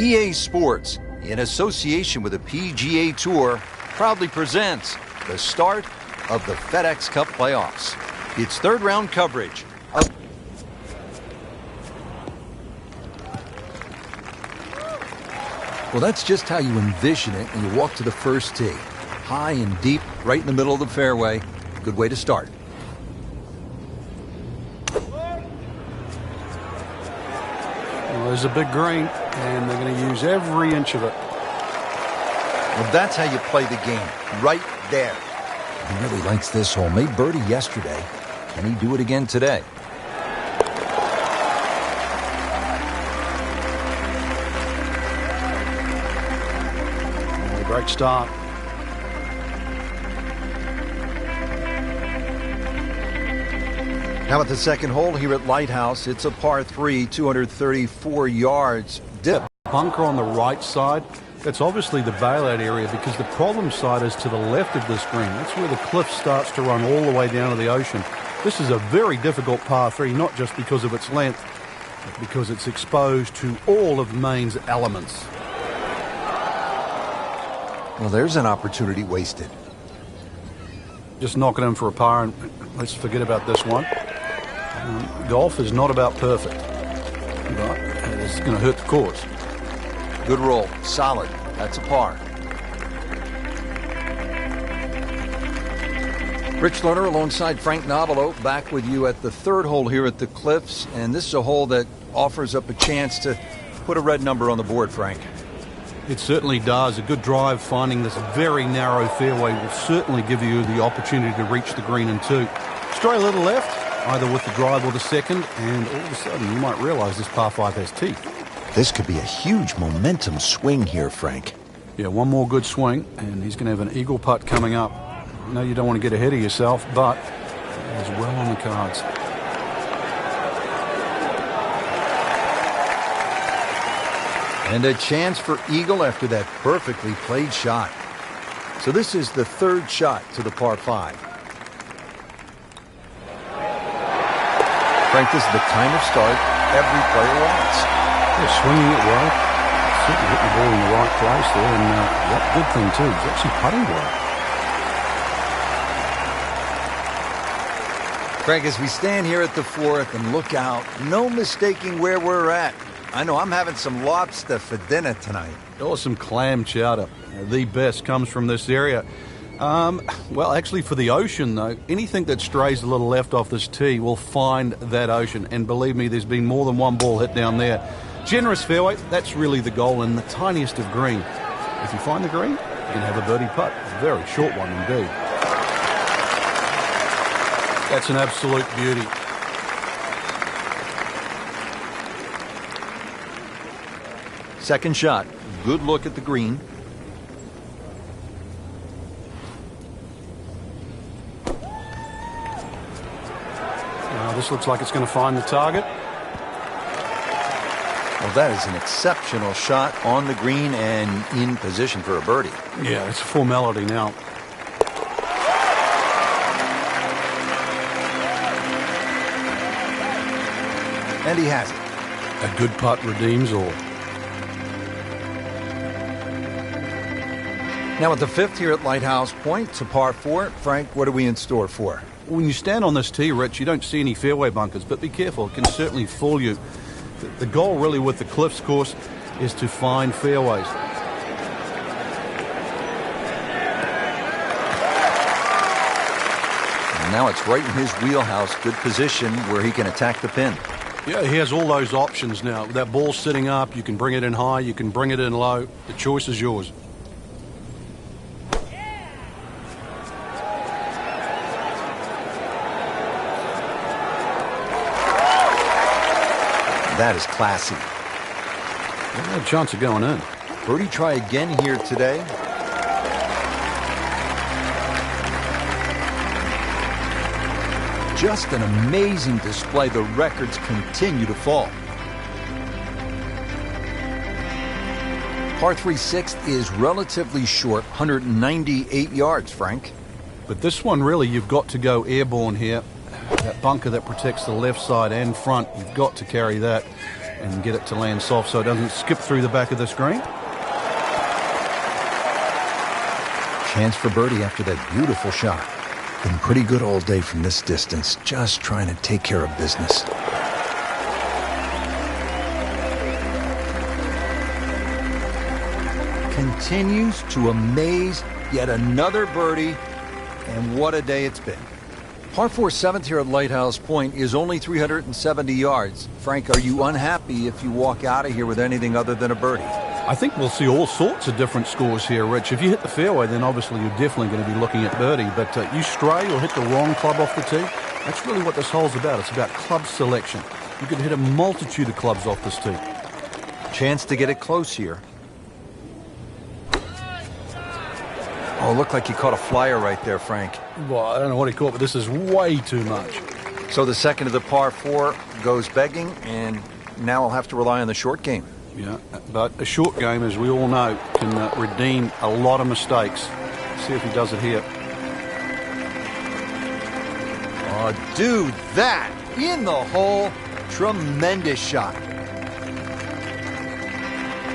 EA Sports, in association with the PGA Tour, proudly presents the start of the FedEx Cup playoffs. It's third-round coverage of... Well, that's just how you envision it when you walk to the first tee. High and deep, right in the middle of the fairway. Good way to start. Well, there's a big green, and they're going to use every inch of it. Well, that's how you play the game, right there. He really likes this hole. Made birdie yesterday. Can he do it again today? Great start. Now at the second hole here at Lighthouse, it's a par 3, 234 yards. Dip. Bunker on the right side. That's obviously the bailout area because the problem side is to the left of this green. That's where the cliff starts to run all the way down to the ocean. This is a very difficult par 3, not just because of its length, but because it's exposed to all of Maine's elements. Well, there's an opportunity wasted. Just knock it in for a par, and let's forget about this one. Golf is not about perfect, but it's going to hurt the course. Good roll. Solid. That's a par. Rich Lerner alongside Frank Nobilo back with you at the third hole here at the Cliffs. And this is a hole that offers up a chance to put a red number on the board, Frank. It certainly does. A good drive finding this very narrow fairway will certainly give you the opportunity to reach the green in two. Stray a little left, either with the drive or the second, and all of a sudden you might realize this par 5 has teeth. This could be a huge momentum swing here, Frank. Yeah, one more good swing, and he's going to have an eagle putt coming up. I know you don't want to get ahead of yourself, but it's well on the cards. And a chance for eagle after that perfectly played shot. So this is the third shot to the par 5. Frank, this is the kind of start every player wants. Yeah, swinging it well. Certainly hit the ball in the right place there, and that good thing too. He's actually putting well. Frank, as we stand here at the fourth and look out, no mistaking where we're at. I know I'm having some lobster for dinner tonight. Or some clam chowder. The best comes from this area. Well, actually for the ocean, though, anything that strays a little left off this tee will find that ocean. And believe me, there's been more than one ball hit down there. Generous fairway, that's really the goal in the tiniest of green. If you find the green, you can have a birdie putt. A very short one indeed. That's an absolute beauty. Second shot. Good look at the green. This looks like it's going to find the target. Well, that is an exceptional shot on the green and in position for a birdie. Yeah, it's a formality now. And he has it. A good putt redeems all. Now at the fifth here at Lighthouse Point, it's a par 4. Frank, what are we in store for? When you stand on this tee, Rich, you don't see any fairway bunkers, but be careful. It can certainly fool you. The goal really with the Cliffs course is to find fairways. And now it's right in his wheelhouse. Good position where he can attack the pin. Yeah, he has all those options now. That ball's sitting up. You can bring it in high. You can bring it in low. The choice is yours. That is classy. No chance of going in. Birdie try again here today. Just an amazing display. The records continue to fall. Par 3 sixth is relatively short, 198 yards, Frank. But this one, really, you've got to go airborne here. That bunker that protects the left side and front, you've got to carry that and get it to land soft so it doesn't skip through the back of the screen. Chance for birdie after that beautiful shot. Been pretty good all day from this distance, just trying to take care of business. Continues to amaze, yet another birdie, and what a day it's been. Par 4 7th here at Lighthouse Point is only 370 yards. Frank, are you unhappy if you walk out of here with anything other than a birdie? I think we'll see all sorts of different scores here, Rich. If you hit the fairway, then obviously you're definitely going to be looking at birdie. But you stray or hit the wrong club off the tee, that's really what this hole's about. It's about club selection. You could hit a multitude of clubs off this tee. Chance to get it close here. Oh, looked like he caught a flyer right there, Frank. Well, I don't know what he caught, but this is way too much. So the second of the par 4 goes begging, and now I'll have to rely on the short game. Yeah, but a short game, as we all know, can redeem a lot of mistakes. See if he does it here. Oh, dude, that in the hole. Tremendous shot.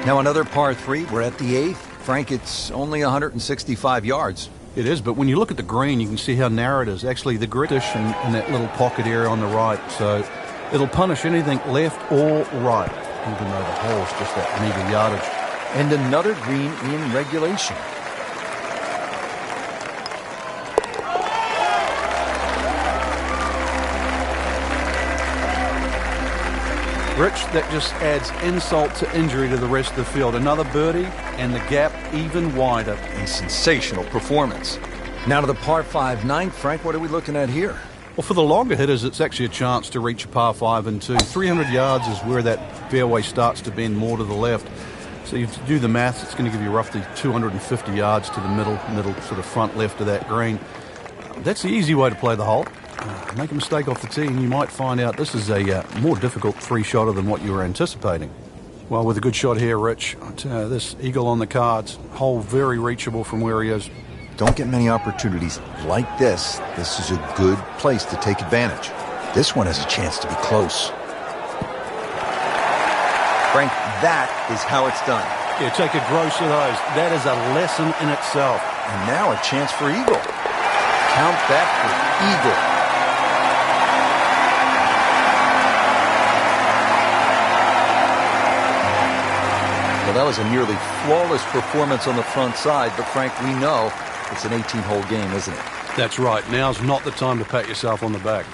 Now another par 3. We're at the 8th. Frank, it's only 165 yards. It is, but when you look at the green, you can see how narrow it is. Actually, the gritish in that little pocket area on the right, so it'll punish anything left or right, even though the hole's just that meager yardage. And another green in regulation. Rich, that just adds insult to injury to the rest of the field. Another birdie, and the gap even wider. A sensational performance. Now to the par 5 9th. Frank, what are we looking at here? Well, for the longer hitters, it's actually a chance to reach a par 5 and 2. 300 yards is where that fairway starts to bend more to the left. So if you do the maths, it's going to give you roughly 250 yards to the middle sort of front left of that green. That's the easy way to play the hole. Make a mistake off the tee and you might find out this is a more difficult 3-shotter than what you were anticipating. Well, with a good shot here, Rich, this eagle on the cards, hole very reachable from where he is. Don't get many opportunities like this. This is a good place to take advantage. This one has a chance to be close. Frank, that is how it's done. Yeah, take a gross of those. That is a lesson in itself. And now a chance for eagle. Count that for eagle. Well, that was a nearly flawless performance on the front side, but Frank, we know it's an 18-hole game, isn't it? That's right. Now's not the time to pat yourself on the back.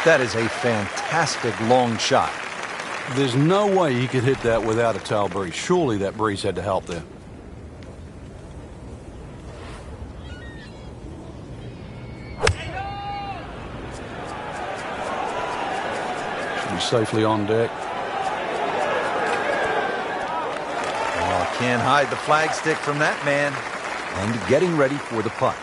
That is a fantastic long shot. There's no way he could hit that without a tail breeze. Surely that breeze had to help there. Should be safely on deck. Oh, can't hide the flagstick from that man. And getting ready for the putt.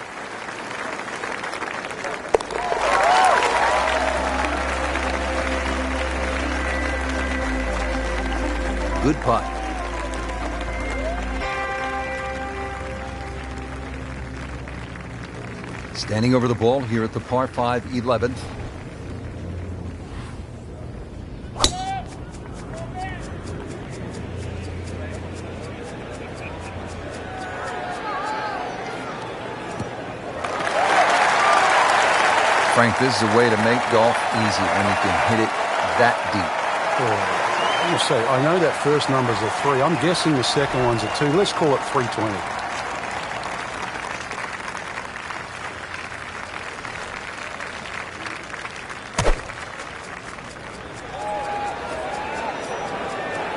Good putt. Standing over the ball here at the par 5 11th. Frank, this is a way to make golf easy when you can hit it that deep. Oh. I must say, I know that first number's a 3. I'm guessing the second one's a 2. Let's call it 320.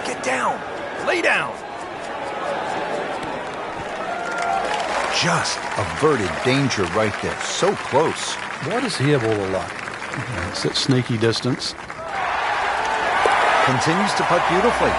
Get down. Lay down. Just averted danger right there. So close. Why does he have all the luck? It's at sneaky distance. Continues to putt beautifully.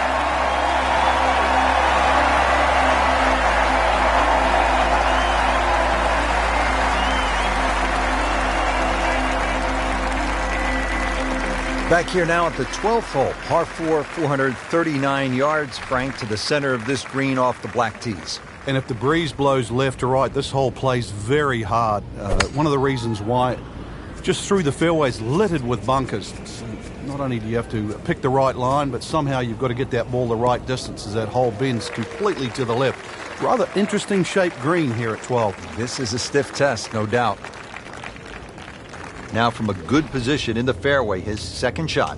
Back here now at the 12th hole, par 4, 439 yards, Frank, to the center of this green off the black tees. And if the breeze blows left to right, this hole plays very hard. One of the reasons why, just through the fairways littered with bunkers. So not only do you have to pick the right line, but somehow you've got to get that ball the right distance as that hole bends completely to the left. Rather interesting shaped green here at 12. This is a stiff test, no doubt. Now from a good position in the fairway, his second shot.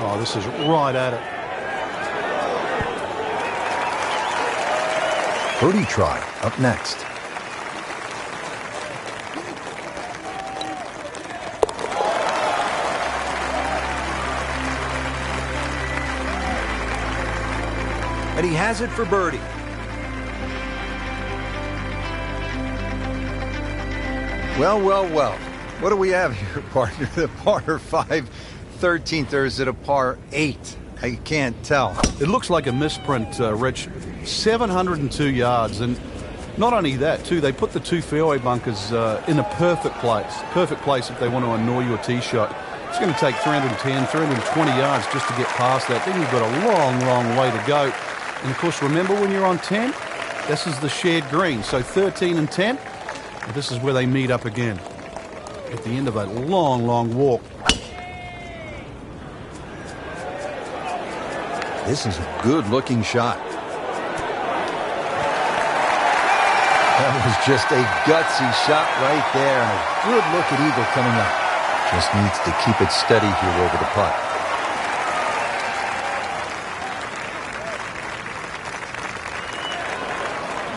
Oh, this is right at it. Birdie try up next. And he has it for birdie. Well, well, well. What do we have here, partner? The par 5 13th, or is it a par 8? I can't tell. It looks like a misprint, Rich. 702 yards. And not only that, too, they put the two fairway bunkers in a perfect place. Perfect place if they want to annoy your tee shot. It's going to take 310, 320 yards just to get past that. Then you've got a long, long way to go. And, of course, remember when you're on 10, this is the shared green. So 13 and 10, this is where they meet up again at the end of a long, long walk. This is a good-looking shot. That was just a gutsy shot right there, and a good look at eagle coming up. Just needs to keep it steady here over the putt.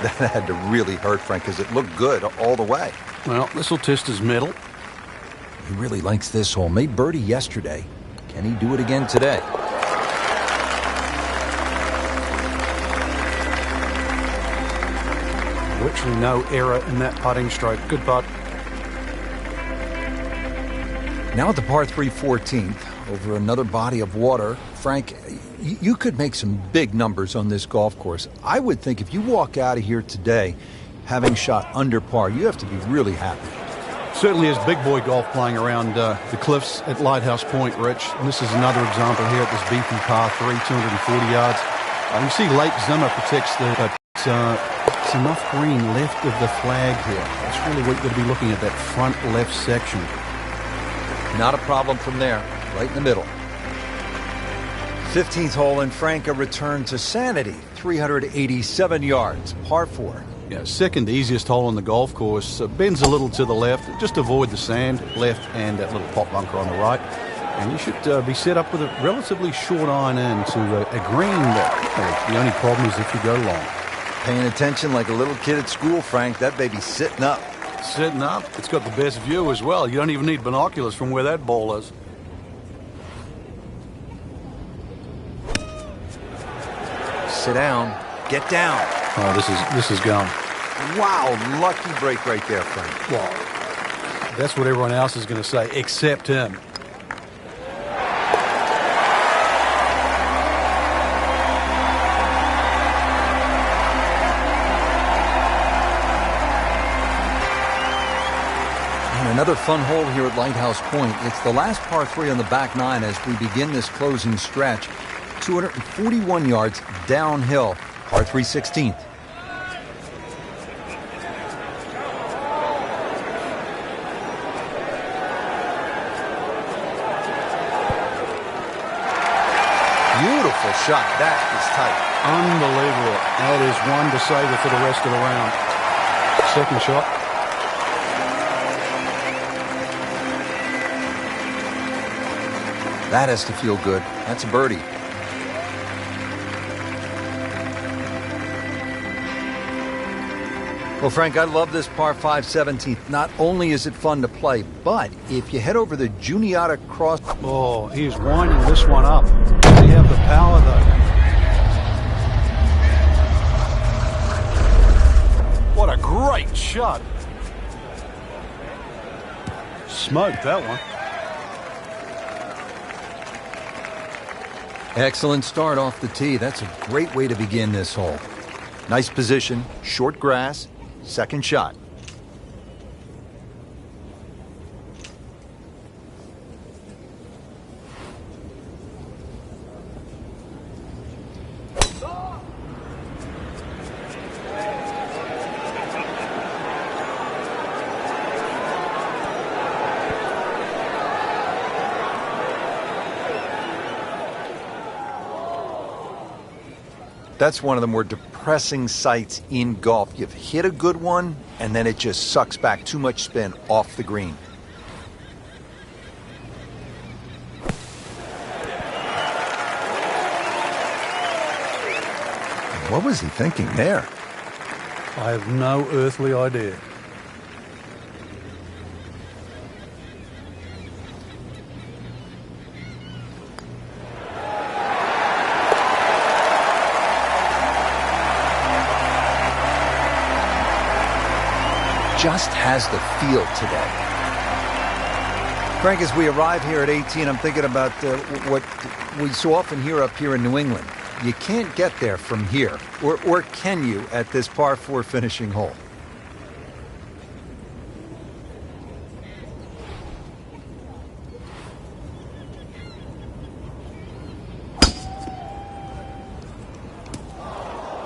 That had to really hurt, Frank, because it looked good all the way. Well, this will test his mettle. He really likes this hole. Made birdie yesterday. Can he do it again today? Virtually no error in that putting stroke. Good putt. Now at the par 3 14th, over another body of water. Frank, you could make some big numbers on this golf course. I would think if you walk out of here today having shot under par, you have to be really happy. Certainly is big boy golf playing around the cliffs at Lighthouse Point, Rich. And this is another example here at this beefy par 3, 240 yards. You see Lake Zimmer protects the... it's enough green left of the flag here. That's really what you're going to be looking at, that front left section. Not a problem from there, right in the middle. 15th hole, and Frank, a return to sanity. 387 yards, par 4. Yeah, second easiest hole on the golf course. Bends a little to the left. Just avoid the sand left and that little pop bunker on the right. And you should be set up with a relatively short iron in to a green that the only problem is if you go long. Paying attention like a little kid at school, Frank. That baby's sitting up. Sitting up. It's got the best view as well. You don't even need binoculars from where that ball is. Sit down. Get down. Oh, this is gone. Wow, lucky break right there, Frank. Well, that's what everyone else is going to say, except him. Another fun hole here at Lighthouse Point. It's the last par 3 on the back nine as we begin this closing stretch. 241 yards downhill, par 3 16th. Beautiful shot. That is tight. Unbelievable. That is one to savor for the rest of the round. Second shot. That has to feel good. That's a birdie. Well, Frank, I love this par 5 17th. Not only is it fun to play, but if you head over the Juniata Cross... Oh, he's winding this one up. Does he have the power, though? What a great shot. Smoked that one. Excellent start off the tee. That's a great way to begin this hole. Nice position, short grass, second shot. That's one of the more depressing sights in golf. You've hit a good one, and then it just sucks back too much spin off the green. What was he thinking there? I have no earthly idea. Just has the feel today. Frank, as we arrive here at 18, I'm thinking about what we so often hear up here in New England. You can't get there from here, or can you at this par 4 finishing hole?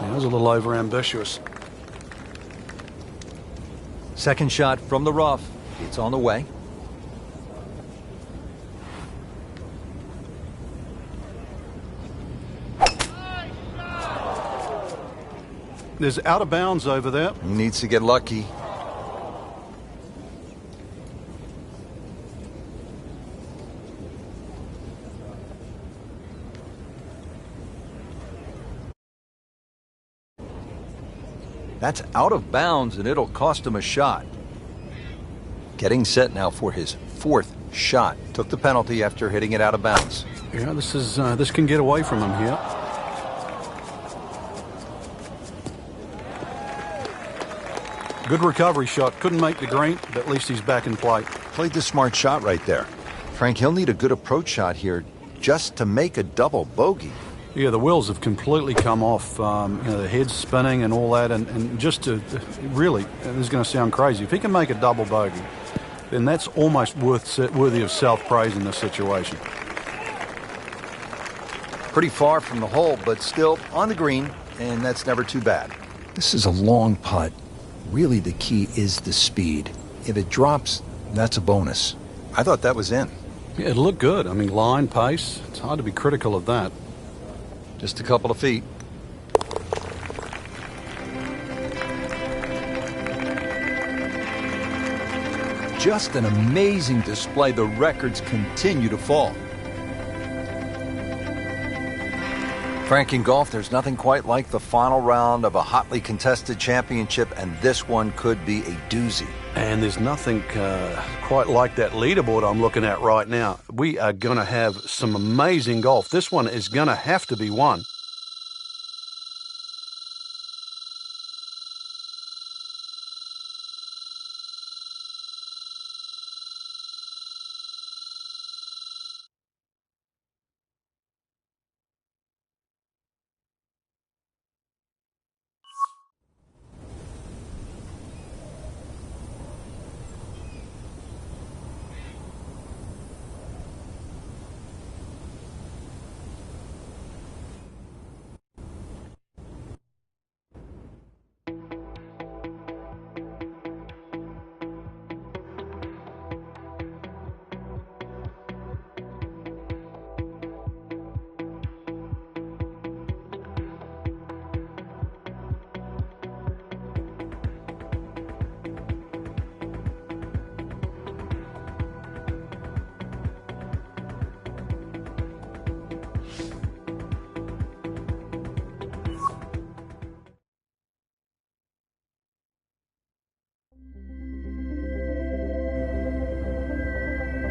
It was a little over-ambitious. Second shot from the rough. It's on the way. There's out of bounds over there. He needs to get lucky. That's out of bounds, and it'll cost him a shot. Getting set now for his 4th shot. Took the penalty after hitting it out of bounds. Yeah, this can get away from him here. Good recovery shot. Couldn't make the green, but at least he's back in play. Played the smart shot right there. Frank, he'll need a good approach shot here just to make a double bogey. Yeah, the wheels have completely come off. The head's spinning and all that, and just to really, this is going to sound crazy. If he can make a double bogey, then that's almost worthy of self-praise in this situation. Pretty far from the hole, but still on the green, and that's never too bad. This is a long putt. Really, the key is the speed. If it drops, that's a bonus. I thought that was in. Yeah, it looked good. I mean, line, pace, it's hard to be critical of that. Just a couple of feet. Just an amazing display. The records continue to fall. Frank, in golf, there's nothing quite like the final round of a hotly contested championship, and this one could be a doozy. And there's nothing quite like that leaderboard I'm looking at right now. We are going to have some amazing golf. This one is going to have to be won.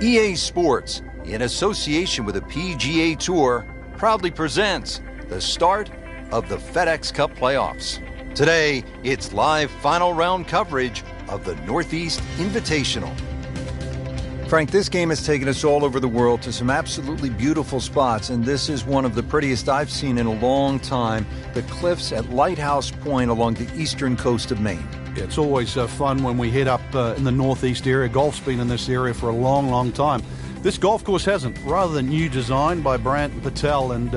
EA Sports, in association with the PGA Tour, proudly presents the start of the FedEx Cup playoffs. Today, it's live final round coverage of the Northeast Invitational. Frank, this game has taken us all over the world to some absolutely beautiful spots, and this is one of the prettiest I've seen in a long time, the cliffs at Lighthouse Point along the eastern coast of Maine. Yeah, it's always fun when we head up in the northeast area. Golf's been in this area for a long, long time. This golf course hasn't. Rather than new design by Brant and Patel, and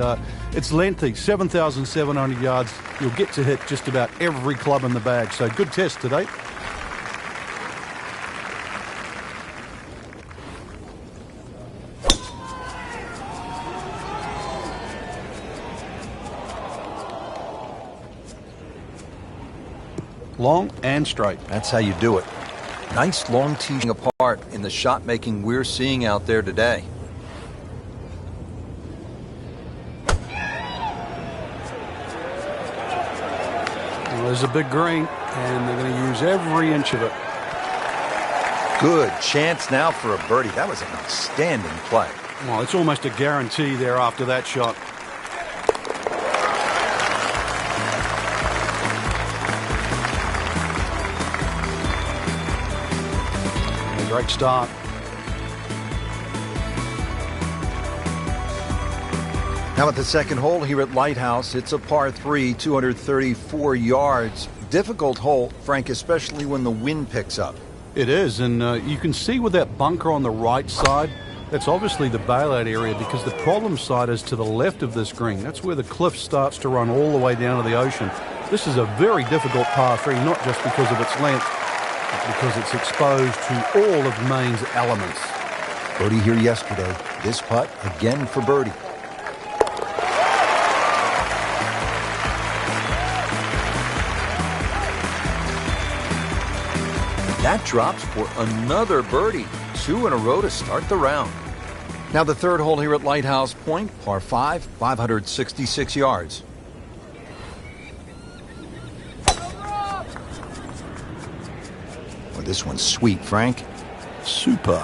it's lengthy, 7,700 yards. You'll get to hit just about every club in the bag, so good test today. Long and straight. That's how you do it. Nice long teeing apart in the shot making we're seeing out there today. Well, there's a big green, and they're going to use every inch of it. Good chance now for a birdie. That was an outstanding play. Well, it's almost a guarantee there after that shot. Great start. Now at the second hole here at Lighthouse, it's a par 3, 234 yards. Difficult hole, Frank, especially when the wind picks up. It is, and you can see with that bunker on the right side, that's obviously the bailout area, because the problem side is to the left of this green. That's where the cliff starts to run all the way down to the ocean. This is a very difficult par 3, not just because of its length, because it's exposed to all of Maine's elements. Birdie here yesterday. This putt again for birdie. That drops for another birdie. 2 in a row to start the round. Now the third hole here at Lighthouse Point, par 5, 566 yards. This one's sweet, Frank. Super.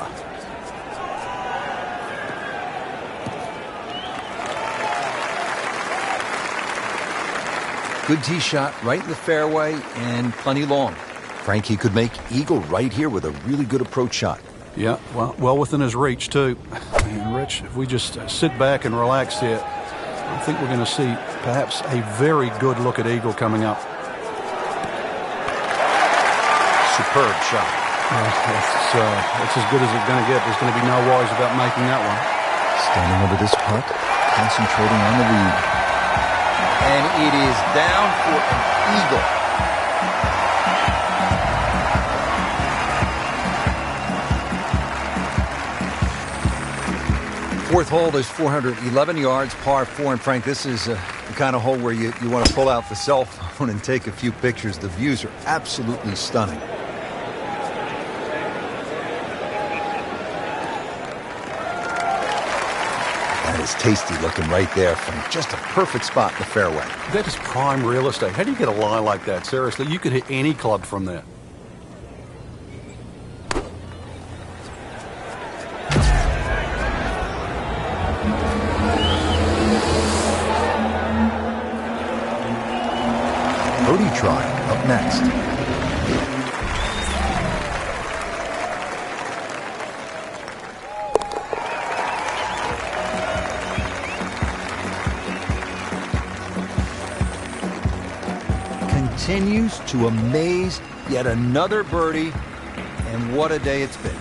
Good tee shot right in the fairway and plenty long. Frank, he could make eagle right here with a really good approach shot. Yeah, well within his reach too. And Rich, if we just sit back and relax here, I think we're going to see perhaps a very good look at eagle coming up. Superb shot. That's as good as it's going to get. There's going to be no worries about making that one. Standing over this putt, concentrating on the lead. And it is down for an eagle. Fourth hole is 411 yards, par 4. And Frank, this is the kind of hole where you want to pull out the cell phone and take a few pictures. The views are absolutely stunning. Is tasty looking right there, Frank. Just a perfect spot in the fairway. That is prime real estate. How do you get a lie like that? Seriously, you could hit any club from there. Birdie try up next. Continues to amaze. Yet another birdie, and what a day it's been.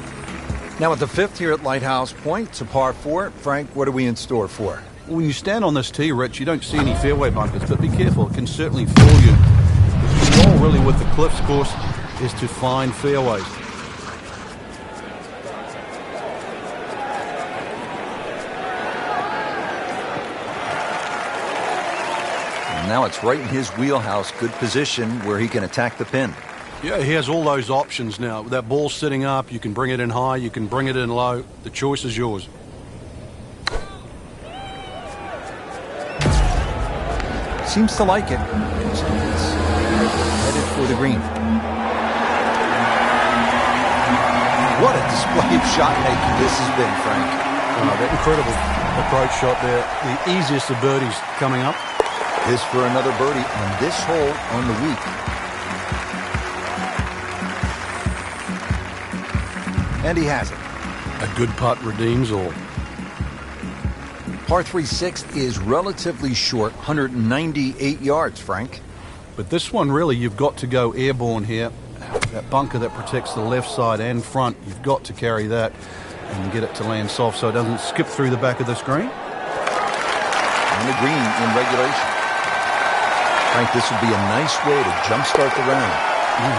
Now at the fifth here at Lighthouse Point, it's a par 4. Frank, what are we in store for? When you stand on this tee, Rich, you don't see any fairway bunkers, but be careful, it can certainly fool you. The goal really with the Cliffs course is to find fairways. Now it's right in his wheelhouse. Good position where he can attack the pin. Yeah, he has all those options now. With that ball sitting up, you can bring it in high, you can bring it in low. The choice is yours. Seems to like it. So it's headed for the green. What a display of shot making this has been, Frank. That incredible approach shot there. The easiest of birdies coming up. This for another birdie on this hole on the week. And he has it. A good putt redeems all. Par 3/6 is relatively short, 198 yards, Frank. But this one, really, you've got to go airborne here. That bunker that protects the left side and front, you've got to carry that and get it to land soft so it doesn't skip through the back of the screen. On the green in regulation. Frank, this would be a nice way to jumpstart the round.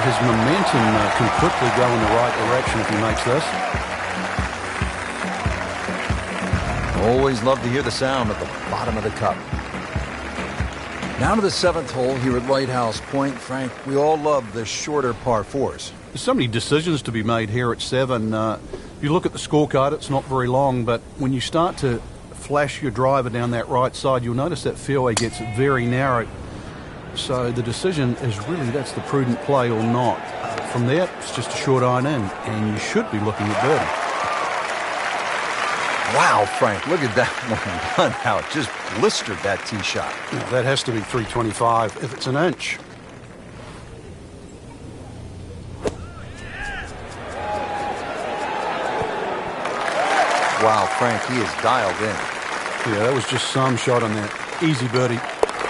His momentum can quickly go in the right direction if he makes this. Always love to hear the sound at the bottom of the cup. Now to the 7th hole here at Lighthouse Point. Frank, we all love the shorter par 4s. There's so many decisions to be made here at 7. If you look at the scorecard, it's not very long, but when you start to flash your driver down that right side, you'll notice that fairway gets very narrow. So the decision is really that's the prudent play or not. From there, it's just a short iron in, and you should be looking at birdie. Wow, Frank, look at that one. How it just blistered that tee shot. Now, that has to be 325 if it's an inch. Wow, Frank, he is dialed in. Yeah, that was just some shot on that. Easy birdie.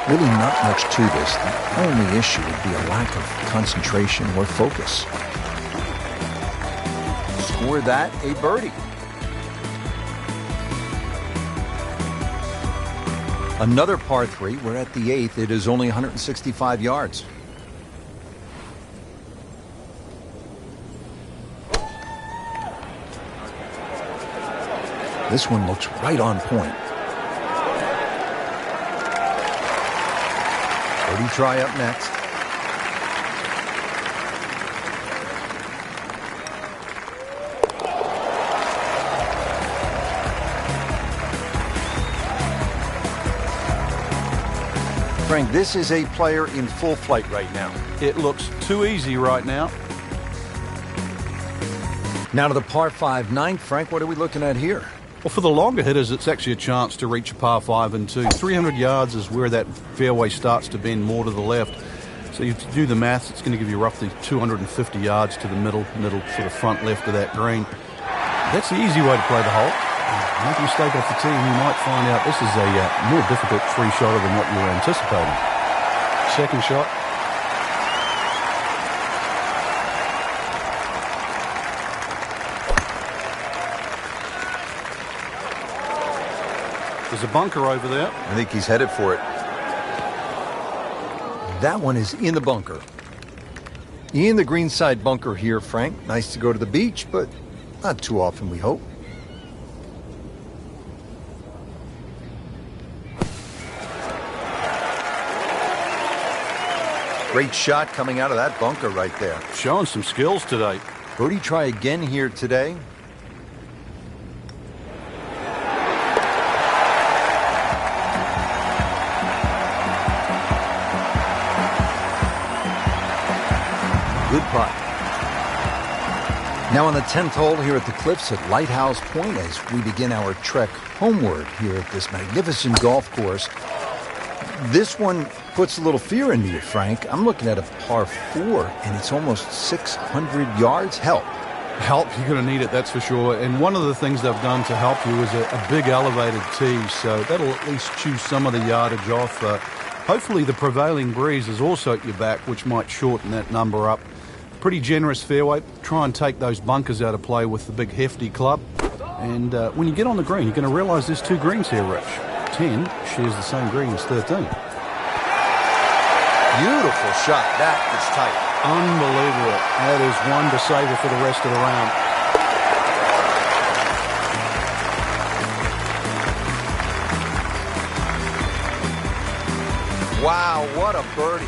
Really not much to this. The only issue would be a lack of concentration or focus. Score that a birdie. Another par 3. We're at the 8th. It is only 165 yards. This one looks right on point. Birdie try up next. Frank, this is a player in full flight right now. It looks too easy right now. Now to the par 5 9th. Frank, what are we looking at here? Well, for the longer hitters, it's actually a chance to reach a par 5 and 2. 300 yards is where that fairway starts to bend more to the left. So if you do the maths, it's going to give you roughly 250 yards to the middle sort of front left of that green. That's the easy way to play the hole. Make a mistake off the tee and you might find out this is a more difficult three-shotter than what you were anticipating. Second shot. There's a bunker over there. I think he's headed for it. That one is in the bunker. In the greenside bunker here, Frank. Nice to go to the beach, but not too often, we hope. Great shot coming out of that bunker right there. Showing some skills today. Birdie try again here today. Good putt. Now on the 10th hole here at the Cliffs at Lighthouse Point as we begin our trek homeward here at this magnificent golf course. This one puts a little fear into you, Frank. I'm looking at a par 4, and it's almost 600 yards. Help. Help, you're going to need it, that's for sure. And one of the things they've done to help you is a big elevated tee, so that'll at least chew some of the yardage off. Hopefully the prevailing breeze is also at your back, which might shorten that number up. Pretty generous fairway. Try and take those bunkers out of play with the big hefty club. And when you get on the green, you're going to realise there's 2 greens here, Rich. 10 shares the same green as 13. Beautiful shot. That is tight. Unbelievable. That is one to savour for the rest of the round. Wow, what a birdie.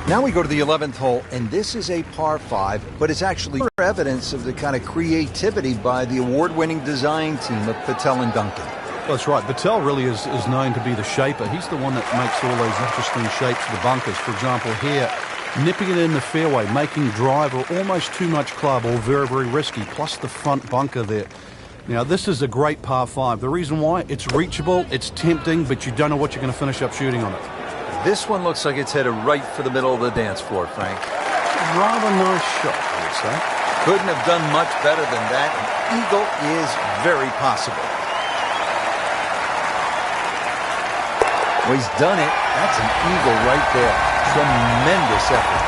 Now we go to the 11th hole, and this is a par 5, but it's actually evidence of the kind of creativity by the award-winning design team of Patel and Duncan. Well, that's right. Patel really is known to be the shaper. He's the one that makes all those interesting shapes of the bunkers. For example, here, nipping it in the fairway, making driver almost too much club or very, very risky, plus the front bunker there. Now, this is a great par 5. The reason why, it's reachable, it's tempting, but you don't know what you're going to finish up shooting on it. This one looks like it's headed right for the middle of the dance floor, Frank. Rather nice shot, I would say. Couldn't have done much better than that. An eagle is very possible. Well, he's done it. That's an eagle right there. Tremendous effort.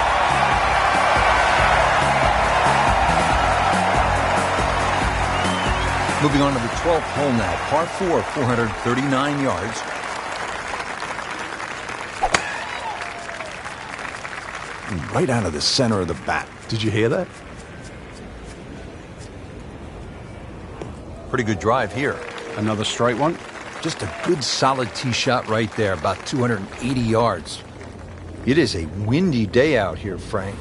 Moving on to the 12th hole now. Par 4, 439 yards. Right out of the center of the bat. Did you hear that? Pretty good drive here. Another straight one. Just a good solid tee shot right there, about 280 yards. It is a windy day out here, Frank.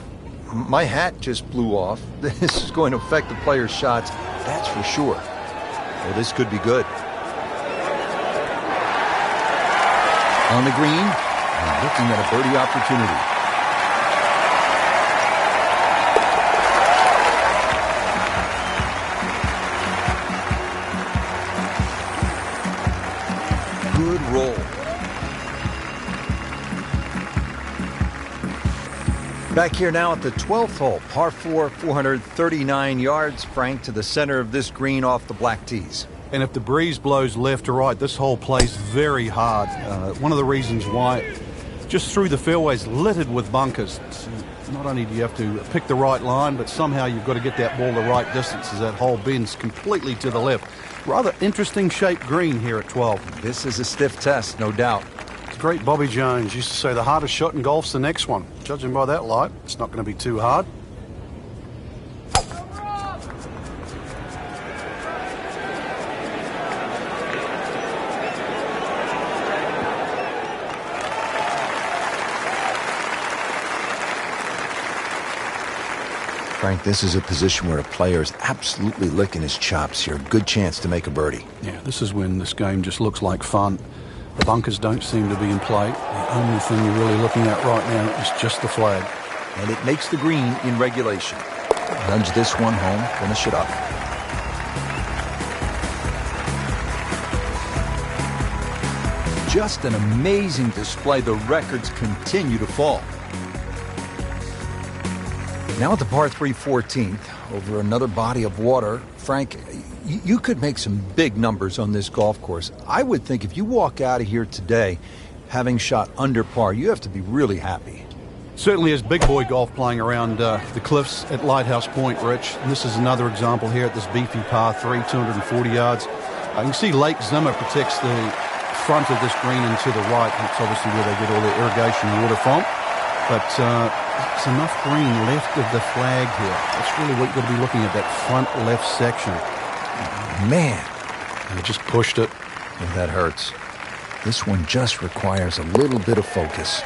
My hat just blew off. This is going to affect the players' shots, that's for sure. Well, this could be good. On the green, and looking at a birdie opportunity. Good roll. Back here now at the 12th hole, par 4, 439 yards, Frank, to the center of this green off the black tees. And if the breeze blows left to right, this hole plays very hard. One of the reasons why, just through the fairways, littered with bunkers. So not only do you have to pick the right line, but somehow you've got to get that ball the right distance as that hole bends completely to the left. Rather interesting shaped green here at 12. This is a stiff test, no doubt. The great Bobby Jones used to say the hardest shot in golf's the next one. Judging by that light, it's not going to be too hard. Frank, this is a position where a player is absolutely licking his chops here. Good chance to make a birdie. Yeah, this is when this game just looks like fun. The bunkers don't seem to be in play. The only thing you're really looking at right now is just the flag. And it makes the green in regulation. Nudge this one home, finish it up. Just an amazing display. The records continue to fall. Now at the par 3 14th, over another body of water, Frank, you could make some big numbers on this golf course. I would think if you walk out of here today having shot under par, you have to be really happy. Certainly is big boy golf playing around the cliffs at Lighthouse Point, Rich. And this is another example here at this beefy par 3, 240 yards. You can see Lake Zimmer protects the front of this green and to the right. That's obviously where they get all their irrigation water from. But it's enough green left of the flag here. That's really what you've got to be looking at, that front left section. Man. And it just pushed it. Yeah, that hurts. This one just requires a little bit of focus.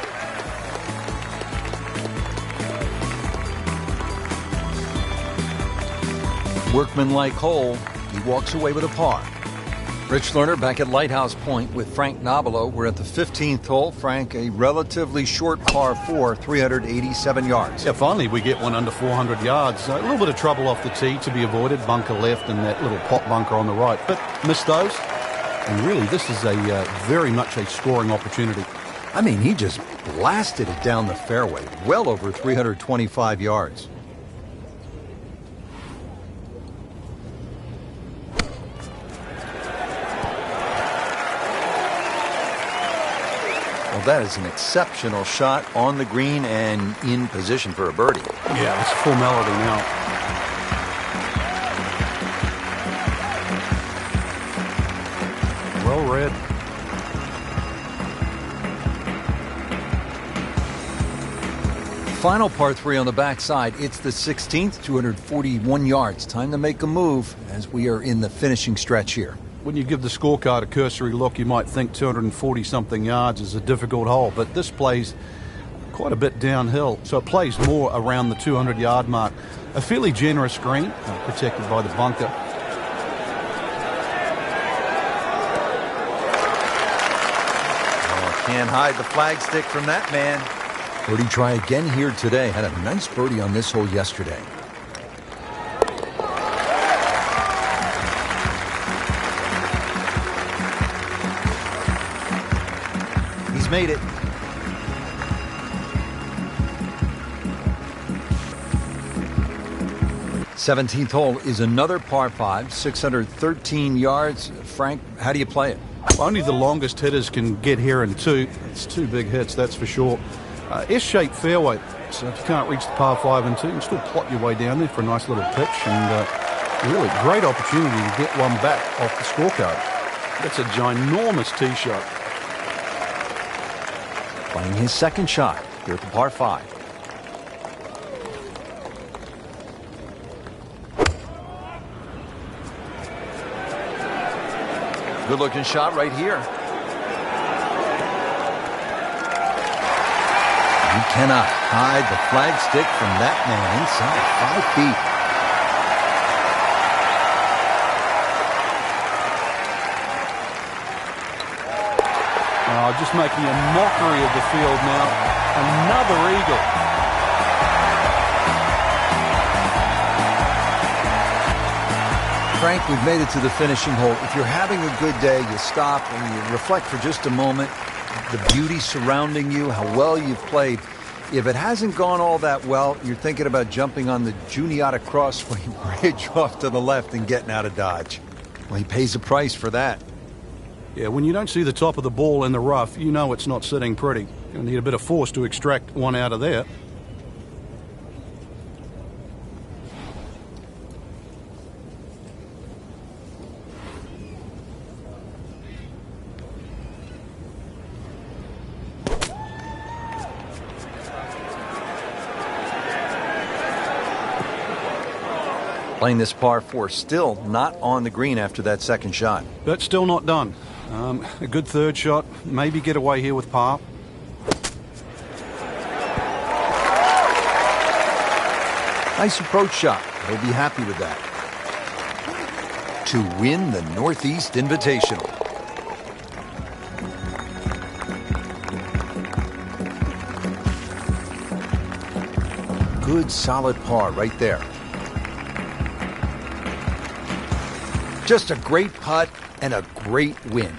Workmanlike hole. He walks away with a par. Rich Lerner back at Lighthouse Point with Frank Nobilo. We're at the 15th hole. Frank, a relatively short par 4, 387 yards. Yeah, finally we get one under 400 yards. A little bit of trouble off the tee to be avoided. Bunker left and that little pot bunker on the right. But missed those. And really, this is a very much a scoring opportunity. I mean, he just blasted it down the fairway. Well over 325 yards. Well, that is an exceptional shot on the green and in position for a birdie. Yeah, it's a formality now. Well read. Final par 3 on the backside. It's the 16th, 241 yards. Time to make a move as we are in the finishing stretch here. When you give the scorecard a cursory look, you might think 240-something yards is a difficult hole, but this plays quite a bit downhill, so it plays more around the 200-yard mark. A fairly generous green, protected by the bunker. Oh, can't hide the flagstick from that man. Birdie try again here today. Had a nice birdie on this hole yesterday. He's made it. 17th hole is another par 5, 613 yards. Frank, how do you play it? Only the longest hitters can get here in two. It's two big hits, that's for sure. S-shaped fairway, so if you can't reach the par 5 and 2, you can still plot your way down there for a nice little pitch, and really great opportunity to get one back off the scorecard. That's a ginormous tee shot. Playing his second shot here at the par 5. Good looking shot right here. You cannot hide the flagstick from that man inside 5 feet. Just making a mockery of the field now. Another eagle. Frank, we've made it to the finishing hole. If you're having a good day, you stop and you reflect for just a moment. The beauty surrounding you, how well you've played. If it hasn't gone all that well, you're thinking about jumping on the Juniata Crossway Bridge off to the left and getting out of Dodge. Well, he pays a price for that. Yeah, when you don't see the top of the ball in the rough, you know it's not sitting pretty. You're going to need a bit of force to extract one out of there. Playing this par 4, still not on the green after that second shot. But still not done. A good third shot. Maybe get away here with par. Nice approach shot. He'll be happy with that. To win the Northeast Invitational. Good solid par right there. Just a great putt and a great win.